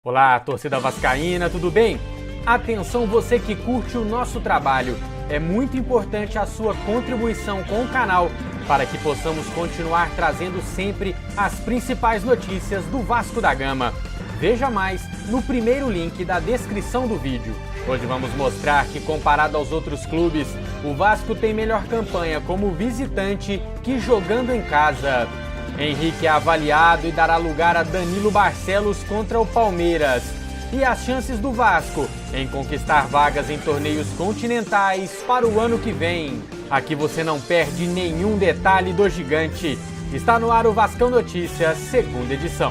Olá, torcida vascaína, tudo bem? Atenção você que curte o nosso trabalho. É muito importante a sua contribuição com o canal para que possamos continuar trazendo sempre as principais notícias do Vasco da Gama. Veja mais no primeiro link da descrição do vídeo. Hoje vamos mostrar que, comparado aos outros clubes, o Vasco tem melhor campanha como visitante que jogando em casa. Henrique é avaliado e dará lugar a Danilo Barcelos contra o Palmeiras. E as chances do Vasco em conquistar vagas em torneios continentais para o ano que vem. Aqui você não perde nenhum detalhe do gigante. Está no ar o Vascão Notícias, segunda edição.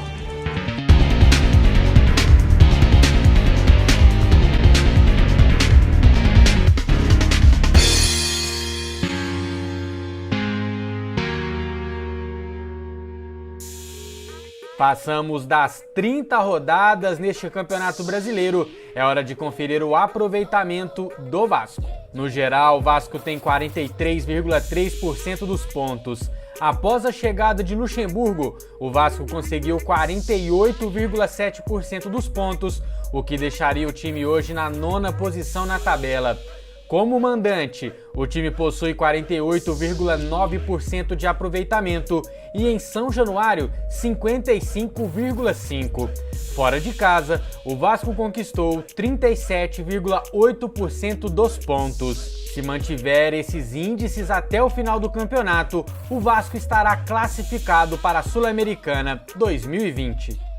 Passamos das 30 rodadas neste Campeonato Brasileiro. É hora de conferir o aproveitamento do Vasco. No geral, o Vasco tem 43,3% dos pontos. Após a chegada de Luxemburgo, o Vasco conseguiu 48,7% dos pontos, o que deixaria o time hoje na nona posição na tabela. Como mandante, o time possui 48,9% de aproveitamento e em São Januário, 55,5%. Fora de casa, o Vasco conquistou 37,8% dos pontos. Se mantiver esses índices até o final do campeonato, o Vasco estará classificado para a Sul-Americana 2020.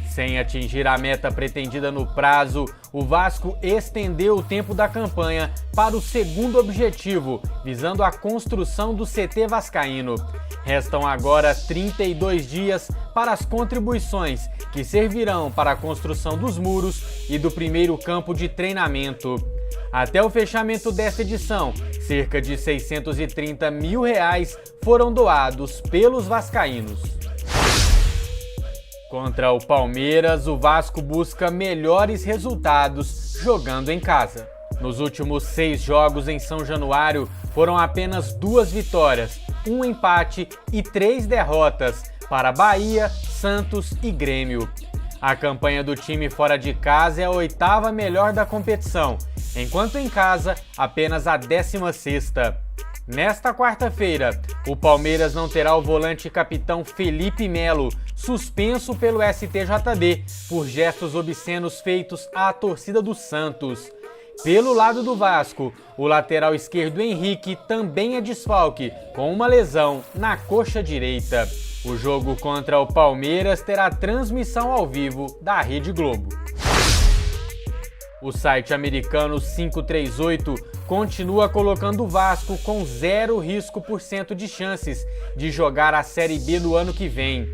Sem atingir a meta pretendida no prazo, o Vasco estendeu o tempo da campanha para o segundo objetivo, visando a construção do CT vascaíno. Restam agora 32 dias para as contribuições, que servirão para a construção dos muros e do primeiro campo de treinamento. Até o fechamento desta edição, cerca de R$630 mil foram doados pelos vascaínos. Contra o Palmeiras, o Vasco busca melhores resultados jogando em casa. Nos últimos 6 jogos em São Januário, foram apenas 2 vitórias, 1 empate e 3 derrotas para Bahia, Santos e Grêmio. A campanha do time fora de casa é a 8ª melhor da competição, enquanto em casa apenas a 16ª. Nesta quarta-feira, o Palmeiras não terá o volante e capitão Felipe Melo, suspenso pelo STJD por gestos obscenos feitos à torcida do Santos. Pelo lado do Vasco, o lateral esquerdo Henrique também é desfalque, com uma lesão na coxa direita. O jogo contra o Palmeiras terá transmissão ao vivo da Rede Globo. O site americano 538 continua colocando o Vasco com 0% de chances de jogar a Série B no ano que vem.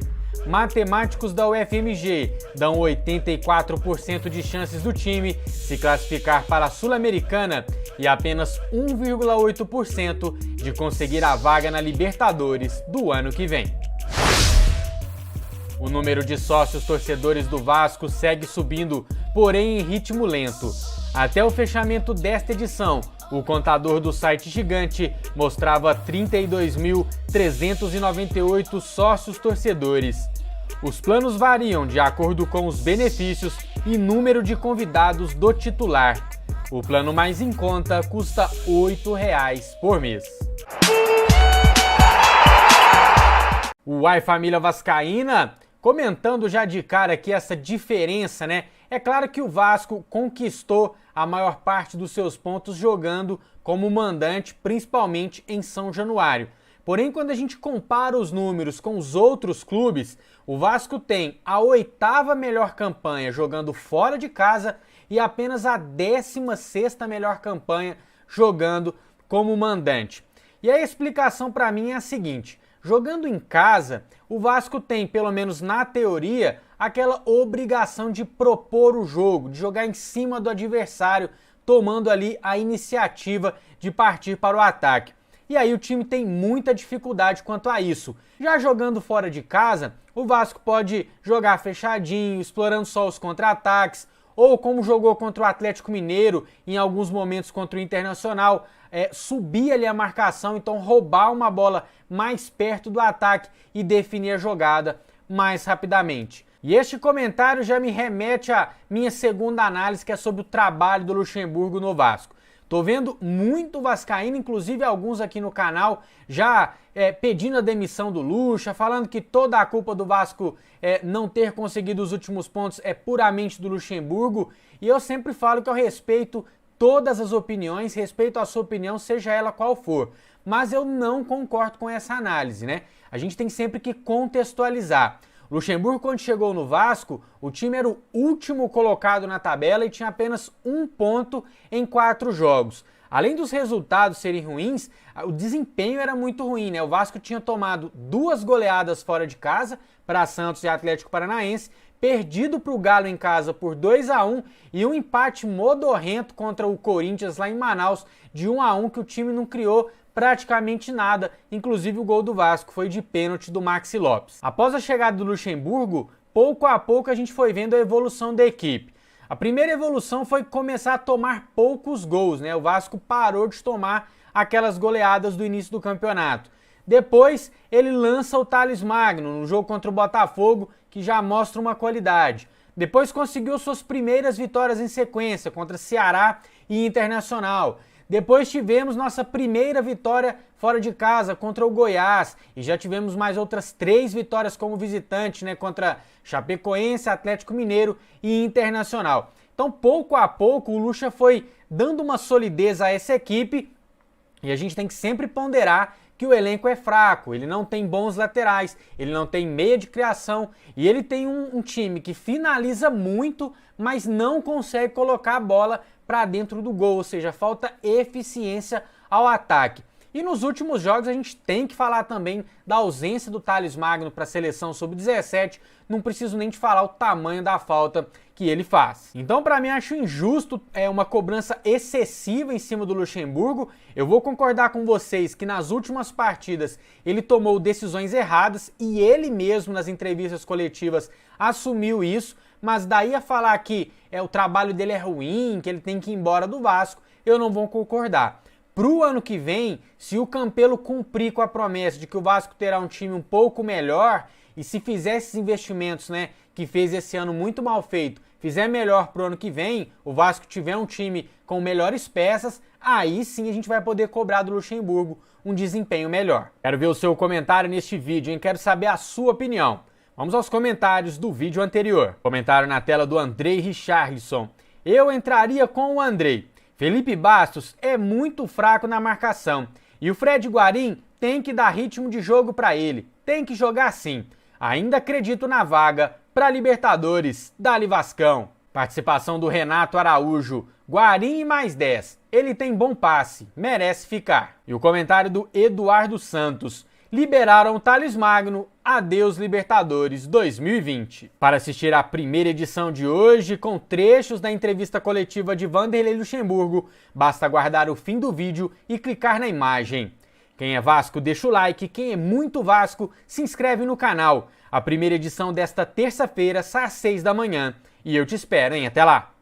Matemáticos da UFMG dão 84% de chances do time se classificar para a Sul-Americana e apenas 1,8% de conseguir a vaga na Libertadores do ano que vem. O número de sócios torcedores do Vasco segue subindo, porém em ritmo lento. Até o fechamento desta edição, o contador do site gigante mostrava 32.398 sócios torcedores. Os planos variam de acordo com os benefícios e número de convidados do titular. O plano mais em conta custa R$ 8 por mês. Uai, família vascaína! Comentando já de cara aqui essa diferença, né? É claro que o Vasco conquistou a maior parte dos seus pontos jogando como mandante, principalmente em São Januário. Porém, quando a gente compara os números com os outros clubes, o Vasco tem a 8ª melhor campanha jogando fora de casa e apenas a 16ª melhor campanha jogando como mandante. E a explicação para mim é a seguinte: jogando em casa, o Vasco tem, pelo menos na teoria, aquela obrigação de propor o jogo, de jogar em cima do adversário, tomando ali a iniciativa de partir para o ataque. E aí o time tem muita dificuldade quanto a isso. Já jogando fora de casa, o Vasco pode jogar fechadinho, explorando só os contra-ataques, ou como jogou contra o Atlético Mineiro, em alguns momentos contra o Internacional, subir ali a marcação, então roubar uma bola mais perto do ataque e definir a jogada mais rapidamente. E este comentário já me remete à minha segunda análise, que é sobre o trabalho do Luxemburgo no Vasco. Tô vendo muito vascaíno, inclusive alguns aqui no canal, já pedindo a demissão do Luxa, falando que toda a culpa do Vasco não ter conseguido os últimos pontos é puramente do Luxemburgo. E eu sempre falo que eu respeito todas as opiniões, respeito a sua opinião, seja ela qual for. Mas eu não concordo com essa análise, né? A gente tem sempre que contextualizar. O Luxemburgo, quando chegou no Vasco, o time era o último colocado na tabela e tinha apenas 1 ponto em 4 jogos. Além dos resultados serem ruins, o desempenho era muito ruim, né? O Vasco tinha tomado 2 goleadas fora de casa para Santos e Atlético Paranaense, perdido para o Galo em casa por 2-1 e um empate modorrento contra o Corinthians lá em Manaus de 1-1, que o time não criou praticamente nada, inclusive o gol do Vasco foi de pênalti do Maxi Lopes. Após a chegada do Luxemburgo, pouco a pouco a gente foi vendo a evolução da equipe. A primeira evolução foi começar a tomar poucos gols, né? O Vasco parou de tomar aquelas goleadas do início do campeonato. Depois ele lança o Thales Magno no jogo contra o Botafogo, que já mostra uma qualidade. Depois conseguiu suas primeiras vitórias em sequência contra Ceará e Internacional. Depois tivemos nossa primeira vitória fora de casa contra o Goiás e já tivemos mais outras 3 vitórias como visitante, né, contra Chapecoense, Atlético Mineiro e Internacional. Então, pouco a pouco, o Luxa foi dando uma solidez a essa equipe e a gente tem que sempre ponderar que o elenco é fraco, ele não tem bons laterais, ele não tem meia de criação e ele tem um time que finaliza muito, mas não consegue colocar a bola para dentro do gol, ou seja, falta eficiência ao ataque. E nos últimos jogos a gente tem que falar também da ausência do Thales Magno para a seleção sub-17, não preciso nem de falar o tamanho da falta que ele faz. Então, para mim, acho injusto, uma cobrança excessiva em cima do Luxemburgo. Eu vou concordar com vocês que nas últimas partidas ele tomou decisões erradas e ele mesmo nas entrevistas coletivas assumiu isso, mas daí a falar que o trabalho dele é ruim, que ele tem que ir embora do Vasco, eu não vou concordar. Pro ano que vem, se o Campelo cumprir com a promessa de que o Vasco terá um time um pouco melhor e se fizer esses investimentos, né, que fez esse ano muito mal feito, fizer melhor pro ano que vem, o Vasco tiver um time com melhores peças, aí sim a gente vai poder cobrar do Luxemburgo um desempenho melhor. Quero ver o seu comentário neste vídeo, hein? Quero saber a sua opinião. Vamos aos comentários do vídeo anterior. Comentário na tela do Andrei Richardson. Eu entraria com o Andrei. Felipe Bastos é muito fraco na marcação. E o Fred Guarim tem que dar ritmo de jogo para ele. Tem que jogar sim. Ainda acredito na vaga para Libertadores. Dali Vascão. Participação do Renato Araújo. Guarim mais 10. Ele tem bom passe. Merece ficar. E o comentário do Eduardo Santos. Liberaram o Thales Magno, adeus Libertadores 2020. Para assistir à primeira edição de hoje, com trechos da entrevista coletiva de Vanderlei Luxemburgo, basta aguardar o fim do vídeo e clicar na imagem. Quem é Vasco, deixa o like, quem é muito Vasco, se inscreve no canal. A primeira edição desta terça-feira sai às 6 da manhã. E eu te espero, hein? Até lá!